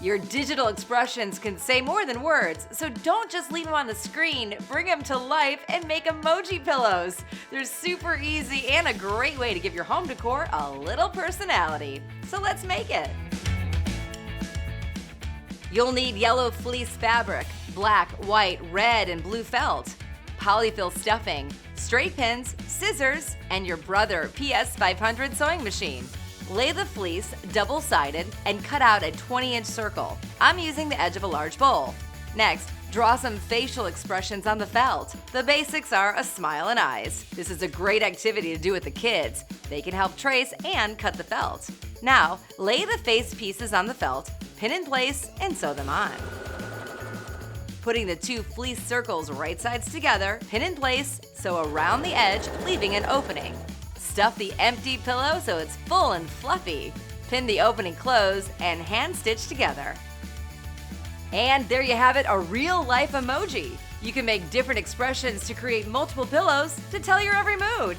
Your digital expressions can say more than words, so don't just leave them on the screen, bring them to life and make emoji pillows. They're super easy and a great way to give your home decor a little personality. So let's make it. You'll need yellow fleece fabric, black, white, red, and blue felt, polyfill stuffing, straight pins, scissors, and your Brother PS500 sewing machine. Lay the fleece double-sided and cut out a 20-inch circle. I'm using the edge of a large bowl. Next, draw some facial expressions on the felt. The basics are a smile and eyes. This is a great activity to do with the kids. They can help trace and cut the felt. Now, lay the face pieces on the felt, pin in place, and sew them on. Putting the two fleece circles right sides together, pin in place, sew around the edge, leaving an opening. Stuff the empty pillow so it's full and fluffy. Pin the opening closed and hand stitch together. And there you have it, a real-life emoji. You can make different expressions to create multiple pillows to tell your every mood.